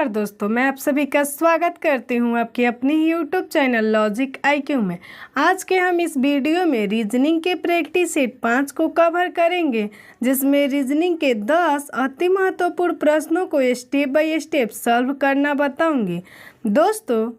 नमस्कार दोस्तों, मैं आप सभी का स्वागत करती हूं आपके अपने ही यूट्यूब चैनल लॉजिक आईक्यू में। आज के हम इस वीडियो में रीजनिंग के प्रैक्टिस सेट 5 को कवर करेंगे, जिसमें रीजनिंग के 10 अति महत्वपूर्ण प्रश्नों को स्टेप बाय स्टेप सॉल्व करना बताऊंगी। दोस्तों,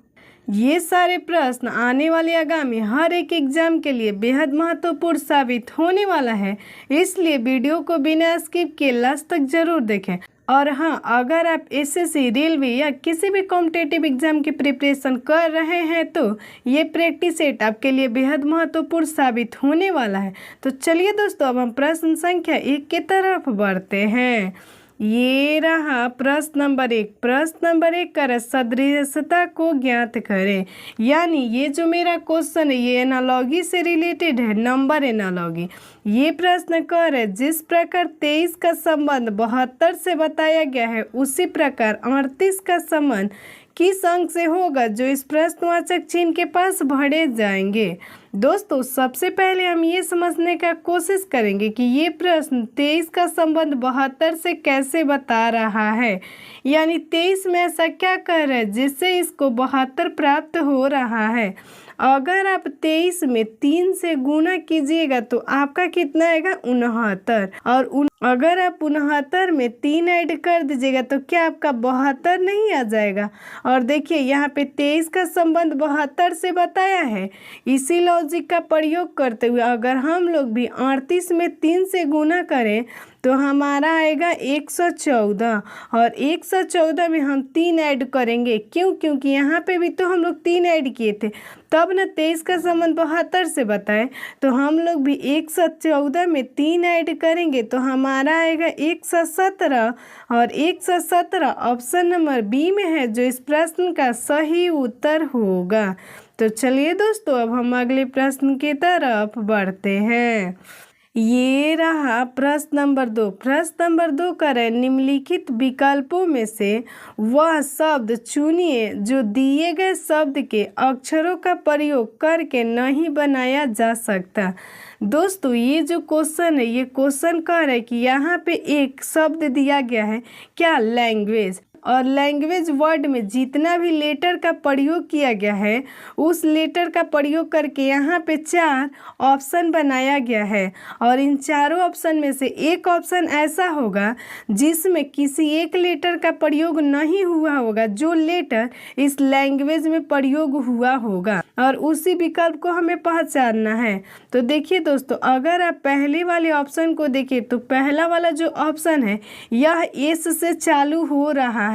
ये सारे प्रश्न आने वाले आगामी हर एक एग्जाम के लिए बेहद महत्वपूर्ण साबित होने वाला है, इसलिए वीडियो को बिना स्किप किए लास्ट तक जरूर देखें। और हाँ, अगर आप एसएससी, रेलवे या किसी भी कॉम्पिटिटिव एग्जाम की प्रिपरेशन कर रहे हैं तो ये प्रैक्टिस सेट आपके लिए बेहद महत्वपूर्ण साबित होने वाला है। तो चलिए दोस्तों, अब हम प्रश्न संख्या 1 की तरफ बढ़ते हैं। ये रहा प्रश्न नंबर 1। प्रश्न नंबर 1 कर सदृशता को ज्ञात करें। यानी ये जो मेरा क्वेश्चन है ये एनालॉजी से रिलेटेड है, नंबर एनालॉजी। ये प्रश्न कर है जिस प्रकार 23 का संबंध 72 से बताया गया है, उसी प्रकार 38 का संबंध किस अंक से होगा जो इस प्रश्नवाचक चिन्ह के पास भरे जाएंगे। दोस्तों, सबसे पहले हम ये समझने का कोशिश करेंगे कि ये प्रश्न 23 का संबंध 72 से कैसे बता रहा है। यानी 23 में ऐसा क्या कह रहा है जिससे इसको 72 प्राप्त हो रहा है। अगर आप 23 में 3 से गुना कीजिएगा तो आपका कितना आएगा, 69। और अगर आप 69 में 3 ऐड कर दीजिएगा तो क्या आपका 72 नहीं आ जाएगा। और देखिए यहाँ पे 23 का संबंध 72 से बताया है। इसी लॉजिक का प्रयोग करते हुए अगर हम लोग भी 38 में 3 से गुना करें तो हमारा आएगा 114। और 114 में हम 3 ऐड करेंगे, क्योंकि यहाँ पे भी तो हम लोग 3 ऐड किए थे, तब ना 23 का संबंध 72 से बताए। तो हम लोग भी 114 में 3 ऐड करेंगे तो हमारा आएगा 117। और 117 ऑप्शन नंबर बी में है, जो इस प्रश्न का सही उत्तर होगा। तो चलिए दोस्तों, अब हम अगले प्रश्न की तरफ बढ़ते हैं। ये रहा प्रश्न नंबर 2। प्रश्न नंबर 2 करें निम्नलिखित विकल्पों में से वह शब्द चुनिए जो दिए गए शब्द के अक्षरों का प्रयोग करके नहीं बनाया जा सकता। दोस्तों, ये जो क्वेश्चन है, ये क्वेश्चन कह रहा है कि यहाँ पे एक शब्द दिया गया है, क्या, लैंग्वेज। और लैंग्वेज वर्ड में जितना भी लेटर का प्रयोग किया गया है उस लेटर का प्रयोग करके यहाँ पे 4 ऑप्शन बनाया गया है। और इन चारों ऑप्शन में से एक ऑप्शन ऐसा होगा जिसमें किसी एक लेटर का प्रयोग नहीं हुआ होगा, जो लेटर इस लैंग्वेज में प्रयोग हुआ होगा, और उसी विकल्प को हमें पहचानना है। तो देखिए दोस्तों, अगर आप पहले वाले ऑप्शन को देखिए तो पहला वाला जो ऑप्शन है यह एस से चालू हो रहा है।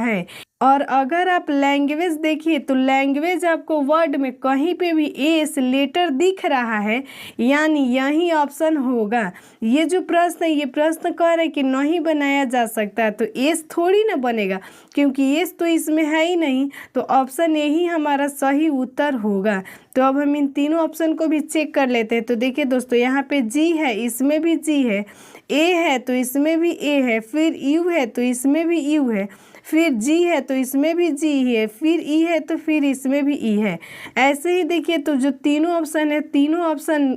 और अगर आप लैंग्वेज देखिए तो लैंग्वेज आपको वर्ड में कहीं पे भी एस लेटर दिख रहा है, यानी यही ऑप्शन होगा। ये जो प्रश्न है, ये प्रश्न कह रहे कि नहीं बनाया जा सकता, तो एस थोड़ी ना बनेगा, क्योंकि एस तो इसमें है ही नहीं। तो ऑप्शन यही हमारा सही उत्तर होगा। तो अब हम इन तीनों ऑप्शन को भी चेक कर लेते हैं। तो देखिए दोस्तों, यहाँ पे जी है, इसमें भी जी है, ए है तो इसमें भी ए है, फिर यू है तो इसमें भी यू है, फिर जी है तो इसमें भी जी है, फिर ई है तो फिर इसमें भी ई है। ऐसे ही देखिए तो जो तीनों ऑप्शन है, तीनों ऑप्शन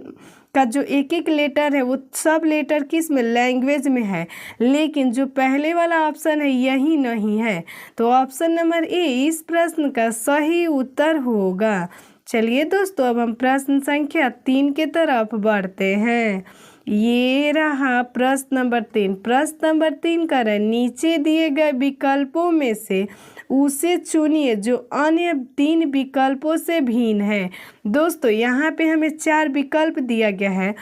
का जो एक एक लेटर है वो सब लेटर किस में, लैंग्वेज में है। लेकिन जो पहले वाला ऑप्शन है यही नहीं है। तो ऑप्शन नंबर ए इस प्रश्न का सही उत्तर होगा। चलिए दोस्तों, अब हम प्रश्न संख्या 3 की तरफ बढ़ते हैं। ये रहा प्रश्न नंबर 3। प्रश्न नंबर 3 करें नीचे दिए गए विकल्पों में से उसे चुनिए जो अन्य 3 विकल्पों से भिन्न है। दोस्तों, यहाँ पे हमें 4 विकल्प दिया गया है,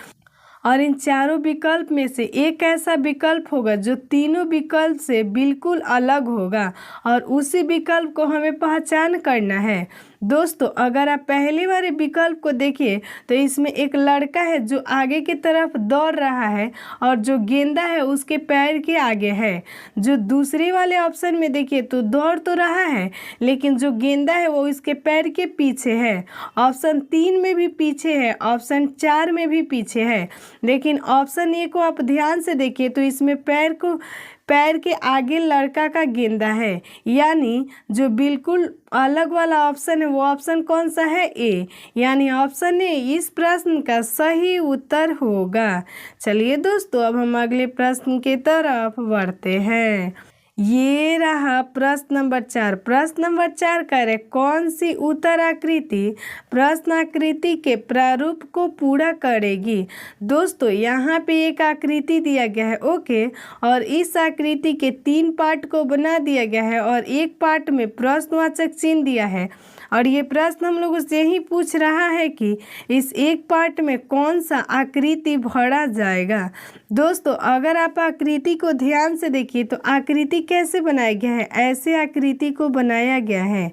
और इन चारों विकल्प में से एक ऐसा विकल्प होगा जो तीनों विकल्प से बिल्कुल अलग होगा, और उसी विकल्प को हमें पहचान करना है। दोस्तों, अगर आप पहले वाले विकल्प को देखिए तो इसमें एक लड़का है जो आगे की तरफ दौड़ रहा है, और जो गेंदा है उसके पैर के आगे है। जो दूसरे वाले ऑप्शन में देखिए तो दौड़ तो रहा है, लेकिन जो गेंदा है वो इसके पैर के पीछे है। ऑप्शन 3 में भी पीछे है, ऑप्शन 4 में भी पीछे है। लेकिन ऑप्शन ए को आप ध्यान से देखिए तो इसमें पैर के आगे लड़का का गेंदा है। यानी जो बिल्कुल अलग वाला ऑप्शन है वो ऑप्शन कौन सा है, ए। यानी ऑप्शन ए इस प्रश्न का सही उत्तर होगा। चलिए दोस्तों, अब हम अगले प्रश्न की तरफ बढ़ते हैं। ये रहा प्रश्न नंबर 4। प्रश्न नंबर 4 करें, कौन सी उत्तर आकृति प्रश्न आकृति के प्रारूप को पूरा करेगी। दोस्तों यहाँ पे एक आकृति दिया गया है, ओके, और इस आकृति के 3 पार्ट को बना दिया गया है और एक पार्ट में प्रश्नवाचक चिन्ह दिया है। और ये प्रश्न हम लोगों से यही पूछ रहा है कि इस एक पार्ट में कौन सा आकृति भरा जाएगा। दोस्तों अगर आप आकृति को ध्यान से देखिए तो आकृति कैसे बनाया गया है, ऐसे आकृति को बनाया गया है,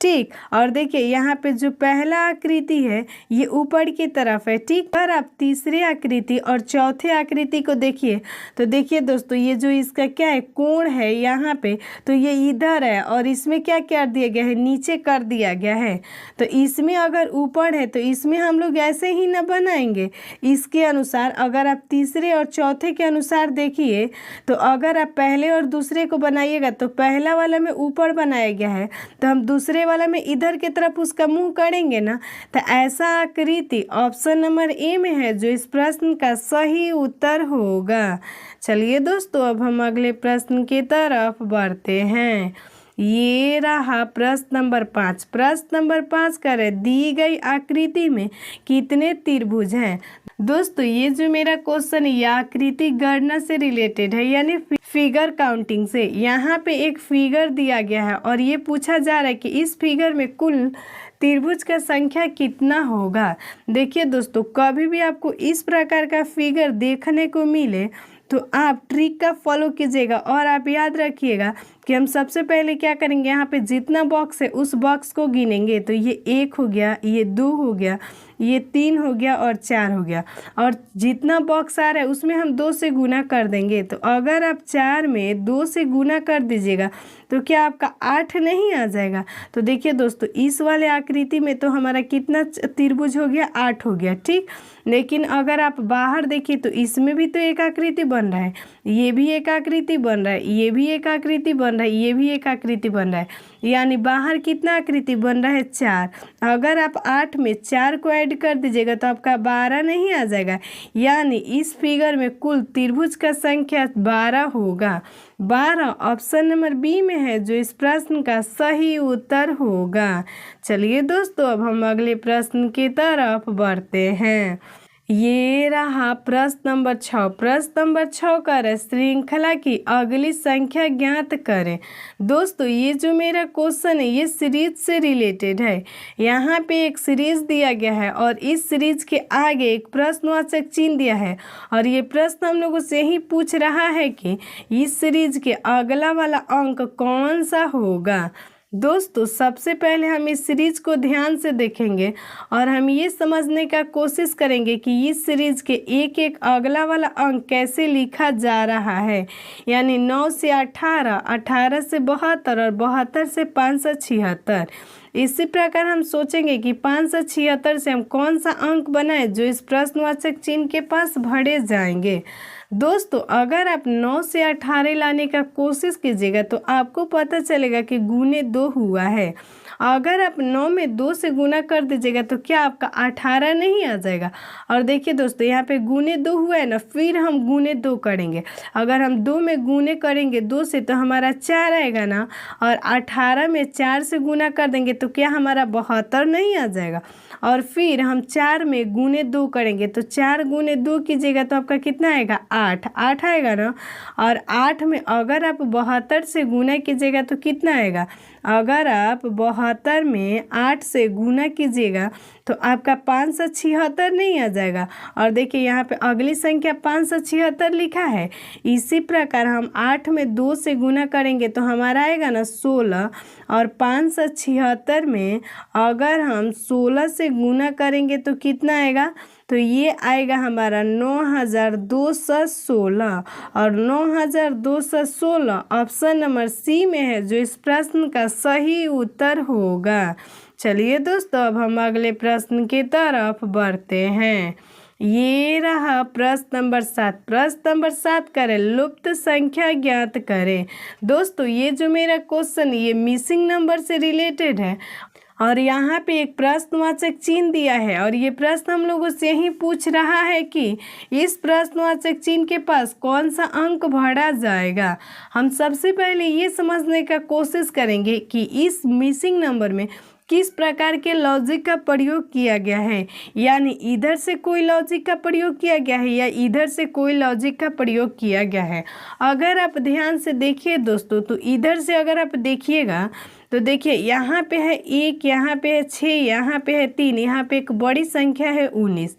ठीक। और देखिए यहाँ पे जो पहला आकृति है ये ऊपर की तरफ है, ठीक। पर आप तीसरी आकृति और चौथे आकृति को देखिए तो देखिए दोस्तों ये जो इसका क्या है, कोण है यहाँ पे, तो ये इधर है और इसमें क्या कर दिया गया है, नीचे कर दिया गया है। तो इसमें अगर ऊपर है तो इसमें हम लोग ऐसे ही ना बनाएंगे, इसके अनुसार। अगर आप तीसरे और चौथे के अनुसार देखिए तो अगर आप पहले और दूसरे को बनाइएगा तो पहला वाला में ऊपर बनाया गया है, तो हम दूसरे वाला में इधर की तरफ उसका मुंह करेंगे ना, तो ऐसा आकृति ऑप्शन नंबर ए में है जो इस प्रश्न का सही उत्तर होगा। चलिए दोस्तों अब हम अगले प्रश्न की तरफ बढ़ते हैं। ये रहा प्रश्न नंबर 5। प्रश्न नंबर 5 करें, दी गई आकृति में कितने त्रिभुज हैं। दोस्तों ये जो मेरा क्वेश्चन है ये आकृति गणना से रिलेटेड है, यानी फिगर काउंटिंग से। यहाँ पे एक फिगर दिया गया है और ये पूछा जा रहा है कि इस फिगर में कुल त्रिभुज का संख्या कितना होगा। देखिए दोस्तों कभी भी आपको इस प्रकार का फिगर देखने को मिले तो आप ट्रिक का फॉलो कीजिएगा और आप याद रखिएगा कि हम सबसे पहले क्या करेंगे, यहाँ पे जितना बॉक्स है उस बॉक्स को गिनेंगे। तो ये 1 हो गया, ये 2 हो गया, ये 3 हो गया और 4 हो गया, और जितना बॉक्स आ रहा है उसमें हम 2 से गुना कर देंगे। तो अगर आप 4 में 2 से गुना कर दीजिएगा तो क्या आपका 8 नहीं आ जाएगा। तो देखिए दोस्तों इस वाले आकृति में तो हमारा कितना त्रिभुज हो गया, 8 हो गया, ठीक। लेकिन अगर आप बाहर देखिए तो इसमें भी तो एक आकृति बन रहा है, ये भी एक आकृति बन रहा है, ये भी एक आकृति बन रहा है, ये भी एक आकृति बन रहा है, यानी बाहर कितना आकृति बन रहा है, 4। अगर आप 8 में 4 को ऐड कर दीजिएगा तो आपका 12 नहीं आ जाएगा, यानी इस फिगर में कुल त्रिभुज का संख्या 12 होगा। 12 ऑप्शन नंबर बी में है जो इस प्रश्न का सही उत्तर होगा। चलिए दोस्तों अब हम अगले प्रश्न की तरफ बढ़ते हैं। ये रहा प्रश्न नंबर 6। प्रश्न नंबर 6 करें, श्रृंखला की अगली संख्या ज्ञात करें। दोस्तों ये जो मेरा क्वेश्चन है ये सीरीज से रिलेटेड है। यहाँ पे एक सीरीज दिया गया है और इस सीरीज के आगे एक प्रश्नवाचक चिन्ह दिया है और ये प्रश्न हम लोगों से ही पूछ रहा है कि इस सीरीज के अगला वाला अंक कौन सा होगा। दोस्तों सबसे पहले हम इस सीरीज को ध्यान से देखेंगे और हम ये समझने का कोशिश करेंगे कि इस सीरीज के एक एक अगला वाला अंक कैसे लिखा जा रहा है, यानी 9 से 18, 18 से 72 और 72 से 576। इसी प्रकार हम सोचेंगे कि 576 से हम कौन सा अंक बनाए जो इस प्रश्नवाचक चिन्ह के पास भरे जाएंगे। दोस्तों अगर आप 9 से 18 लाने का कोशिश कीजिएगा तो आपको पता चलेगा कि गुने 2 हुआ है। अगर आप 9 में 2 से गुना कर दीजिएगा तो क्या आपका 18 नहीं आ जाएगा। और देखिए दोस्तों यहाँ पे गुने 2 हुआ है ना, फिर हम गुने 2 करेंगे। अगर हम 2 में गुने करेंगे 2 से तो हमारा 4 आएगा ना, और 18 में 4 से गुना कर देंगे तो क्या हमारा 72 नहीं आ जाएगा। और फिर हम 4 में गुने 2 करेंगे तो 4 गुने 2 कीजिएगा तो आपका कितना आएगा, 8 आएगा ना। और 8 में अगर आप 72 से गुना कीजिएगा तो कितना आएगा, अगर आप 72 में 8 से गुना कीजिएगा तो आपका 576 नहीं आ जाएगा। और देखिए यहाँ पे अगली संख्या 576 लिखा है। इसी प्रकार हम 8 में 2 से गुना करेंगे तो हमारा आएगा ना 16, और 576 में अगर हम 16 से गुना करेंगे तो कितना आएगा, तो ये आएगा हमारा 9216, और 9216 ऑप्शन नंबर सी में है जो इस प्रश्न का सही उत्तर होगा। चलिए दोस्तों अब हम अगले प्रश्न की तरफ बढ़ते हैं। ये रहा प्रश्न नंबर 7। प्रश्न नंबर 7 करें, लुप्त संख्या ज्ञात करें। दोस्तों ये जो मेरा क्वेश्चन ये मिसिंग नंबर से रिलेटेड है और यहाँ पे एक प्रश्नवाचक चिन्ह दिया है और ये प्रश्न हम लोगों से यही पूछ रहा है कि इस प्रश्नवाचक चिन्ह के पास कौन सा अंक भरा जाएगा। हम सबसे पहले ये समझने का कोशिश करेंगे कि इस मिसिंग नंबर में किस प्रकार के लॉजिक का प्रयोग किया गया है, यानी इधर से कोई लॉजिक का प्रयोग किया गया है या इधर से कोई लॉजिक का प्रयोग किया गया है। अगर आप ध्यान से देखिए दोस्तों, तो इधर से अगर आप देखिएगा तो देखिए यहाँ पे है 1, यहाँ पे है 6, यहाँ पे है 3, यहाँ पे एक बड़ी संख्या है 19।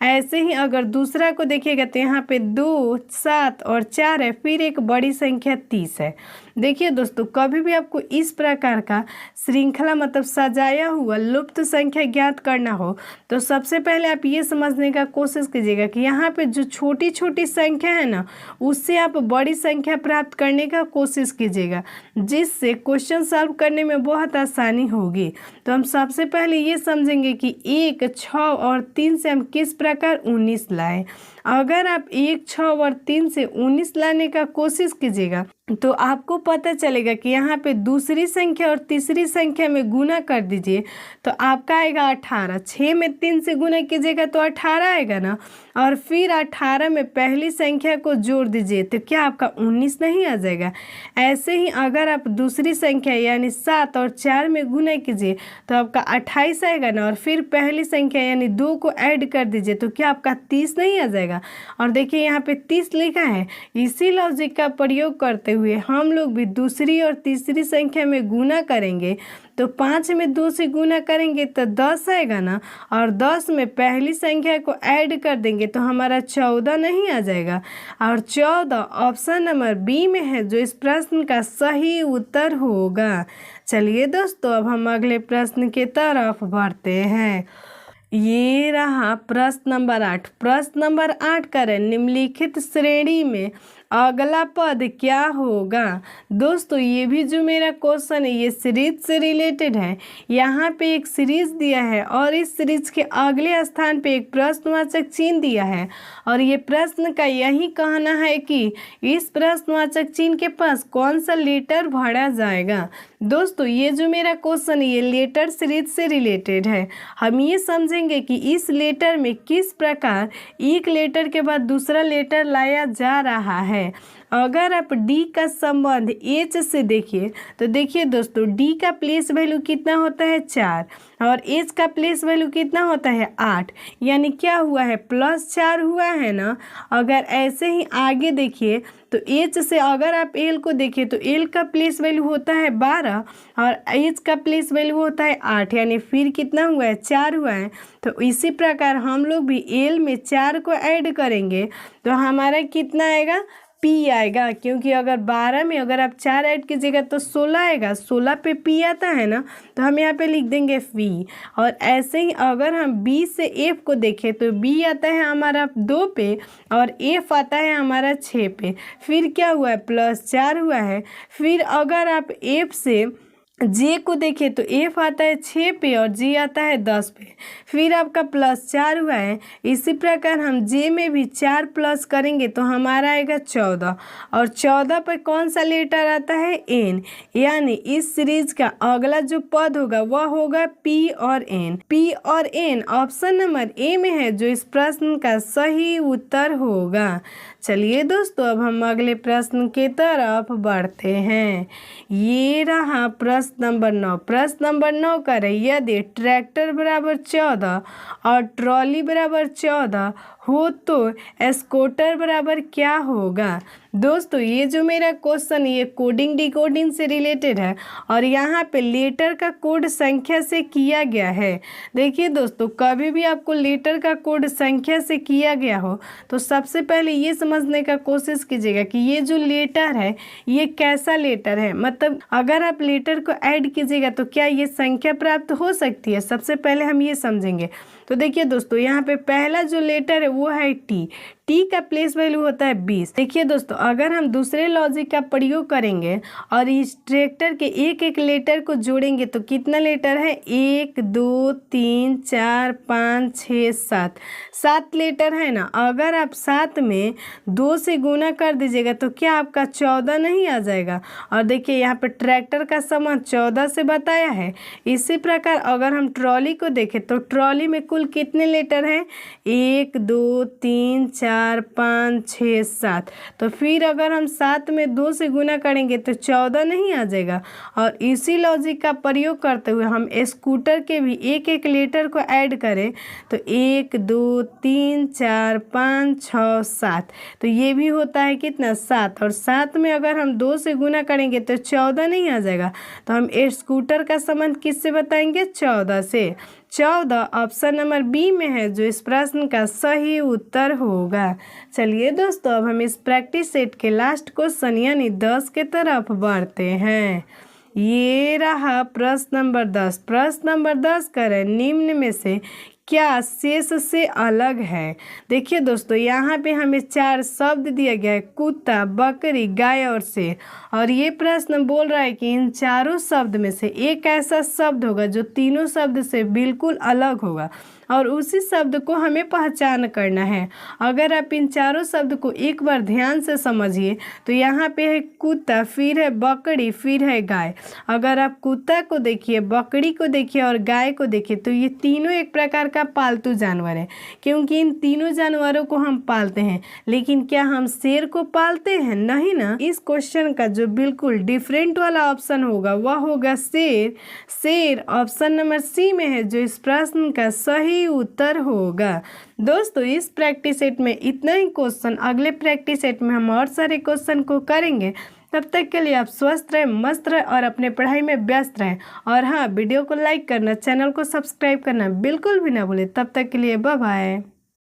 ऐसे ही अगर दूसरा को देखिएगा तो यहाँ पे 2, 7 और 4 है, फिर एक बड़ी संख्या 30 है। देखिए दोस्तों, कभी भी आपको इस प्रकार का श्रृंखला मतलब सजाया हुआ लुप्त संख्या ज्ञात करना हो तो सबसे पहले आप ये समझने का कोशिश कीजिएगा कि यहाँ पे जो छोटी छोटी संख्या है ना, उससे आप बड़ी संख्या प्राप्त करने का कोशिश कीजिएगा, जिससे क्वेश्चन सॉल्व करने में बहुत आसानी होगी। तो हम सबसे पहले ये समझेंगे कि 1, 6 और 3 से हम किस प्रकार 19 लाएं। अगर आप 1, 6 और 3 से 19 लाने का कोशिश कीजिएगा तो आपको पता चलेगा कि यहाँ पे दूसरी संख्या और तीसरी संख्या में गुना कर दीजिए तो आपका आएगा 18। 6 में 3 से गुना कीजिएगा तो 18 आएगा ना, और फिर 18 में पहली संख्या को जोड़ दीजिए तो क्या आपका 19 नहीं आ जाएगा। ऐसे ही अगर आप दूसरी संख्या यानी 7 और 4 में गुना कीजिए तो आपका 28 आएगा ना, और फिर पहली संख्या यानी 2 को ऐड कर दीजिए तो क्या आपका 30 नहीं आ जाएगा। और देखिए यहाँ पे 30 लिखा है। इसी लॉजिक का प्रयोग करते हुए हम लोग भी दूसरी और तीसरी संख्या में गुना करेंगे तो 5 में 2 से गुना करेंगे तो 10 आएगा ना, और 10 में पहली संख्या को ऐड कर देंगे तो हमारा 14 नहीं आ जाएगा। और 14 ऑप्शन नंबर बी में है, जो इस प्रश्न का सही उत्तर होगा। चलिए दोस्तों, अब हम अगले प्रश्न की तरफ बढ़ते हैं। ये रहा प्रश्न नंबर 8। प्रश्न नंबर 8 करें, निम्नलिखित श्रेणी में अगला पद क्या होगा। दोस्तों, ये भी जो मेरा क्वेश्चन है ये सीरीज से रिलेटेड है। यहाँ पे एक सीरीज दिया है और इस सीरीज के अगले स्थान पे एक प्रश्नवाचक चिन्ह दिया है, और ये प्रश्न का यही कहना है कि इस प्रश्नवाचक चिन्ह के पास कौन सा लेटर भरा जाएगा। दोस्तों, ये जो मेरा क्वेश्चन है ये लेटर सीरीज से रिलेटेड है। हम ये समझेंगे कि इस लेटर में किस प्रकार एक लेटर के बाद दूसरा लेटर लाया जा रहा है। अगर आप डी का संबंध एच से देखिए तो देखिए दोस्तों, डी का प्लेस वैल्यू कितना होता है 4 और एच का प्लेस वैल्यू कितना होता है 8, यानी क्या हुआ है +4 हुआ है ना। अगर ऐसे ही आगे देखिए तो एच से अगर आप एल को देखिए तो एल का प्लेस वैल्यू होता है 12 और एच का प्लेस वैल्यू होता है 8, यानी फिर कितना हुआ है 4 हुआ है। तो इसी प्रकार हम लोग भी एल में 4 को ऐड करेंगे तो हमारा कितना आएगा पी आएगा, क्योंकि अगर 12 में अगर आप 4 ऐड कीजिएगा तो 16 आएगा। 16 पे पी आता है ना, तो हम यहाँ पे लिख देंगे वी। और ऐसे ही अगर हम बी से एफ को देखें तो बी आता है हमारा 2 पे और एफ आता है हमारा 6 पे। फिर क्या हुआ है +4 हुआ है। फिर अगर आप एफ से जे को देखें तो एफ आता है 6 पे और जी आता है 10 पे। फिर आपका +4 हुआ है। इसी प्रकार हम जे में भी 4 प्लस करेंगे तो हमारा आएगा 14, और 14 पर कौन सा लेटर आता है एन, यानी इस सीरीज का अगला जो पद होगा वह होगा पी और एन। पी और एन ऑप्शन नंबर ए में है, जो इस प्रश्न का सही उत्तर होगा। चलिए दोस्तों, अब हम अगले प्रश्न की तरफ बढ़ते हैं। ये रहा प्रश्न नंबर 9। प्रश्न नंबर 9 करें, यदि ट्रैक्टर बराबर 14 और ट्रॉली बराबर 14 हो तो स्कूटर बराबर क्या होगा। दोस्तों, ये जो मेरा क्वेश्चन ये कोडिंग डिकोडिंग से रिलेटेड है और यहाँ पे लेटर का कोड संख्या से किया गया है। देखिए दोस्तों, कभी भी आपको लेटर का कोड संख्या से किया गया हो तो सबसे पहले ये समझने का कोशिश कीजिएगा कि ये जो लेटर है ये कैसा लेटर है। मतलब अगर आप लेटर को ऐड कीजिएगा तो क्या ये संख्या प्राप्त हो सकती है, सबसे पहले हम ये समझेंगे। तो देखिए दोस्तों, यहाँ पे पहला जो लेटर है वो है टी। टी का प्लेस वैल्यू होता है 20। देखिए दोस्तों, अगर हम दूसरे लॉजिक का प्रयोग करेंगे और इस ट्रैक्टर के एक एक लेटर को जोड़ेंगे तो कितना लेटर है, 1 2 3 4 5 6 7 लेटर है ना। अगर आप 7 में 2 से गुना कर दीजिएगा तो क्या आपका 14 नहीं आ जाएगा। और देखिए यहाँ पे ट्रैक्टर का संबंध 14 से बताया है। इसी प्रकार अगर हम ट्रॉली को देखें तो ट्रॉली में कुल कितने लेटर हैं, 1 2 3 4 5 6 7। तो फिर अगर हम 7 में 2 से गुना करेंगे तो 14 नहीं आ जाएगा। और इसी लॉजिक का प्रयोग करते हुए हम स्कूटर के भी एक एक लेटर को ऐड करें तो 1 2 3 4 5 6 7, तो ये भी होता है कितना, 7। और 7 में अगर हम 2 से गुना करेंगे तो 14 नहीं आ जाएगा। तो हम स्कूटर का संबंध किससे बताएंगे, 14 से। 14 ऑप्शन नंबर बी में है जो इस प्रश्न का सही उत्तर होगा। चलिए दोस्तों, अब हम इस प्रैक्टिस सेट के लास्ट क्वेश्चन यानी 10 के तरफ बढ़ते हैं। ये रहा प्रश्न नंबर 10। प्रश्न नंबर 10 करें, निम्न में से क्या शेष से अलग है। देखिए दोस्तों, यहाँ पे हमें 4 शब्द दिया गया है, कुत्ता, बकरी, गाय और शेर। और ये प्रश्न बोल रहा है कि इन चारों शब्द में से एक ऐसा शब्द होगा जो तीनों शब्द से बिल्कुल अलग होगा और उसी शब्द को हमें पहचान करना है। अगर आप इन चारों शब्द को एक बार ध्यान से समझिए तो यहाँ पे है कुत्ता, फिर है बकरी, फिर है गाय। अगर आप कुत्ता को देखिए, बकरी को देखिए और गाय को देखिए तो ये तीनों एक प्रकार का पालतू जानवर है, क्योंकि इन तीनों जानवरों को हम पालते हैं। लेकिन क्या हम शेर को पालते हैं, नहीं ना। इस क्वेश्चन का जो बिल्कुल डिफरेंट वाला ऑप्शन होगा वह होगा शेर। शेर ऑप्शन नंबर सी में है जो इस प्रश्न का सही उत्तर होगा। दोस्तों, इस प्रैक्टिस सेट में इतना ही क्वेश्चन। अगले प्रैक्टिस सेट में हम और सारे क्वेश्चन को करेंगे। तब तक के लिए आप स्वस्थ रहें, मस्त रहें और अपने पढ़ाई में व्यस्त रहें। और हाँ, वीडियो को लाइक करना, चैनल को सब्सक्राइब करना बिल्कुल भी ना भूलें। तब तक के लिए बाय बाय।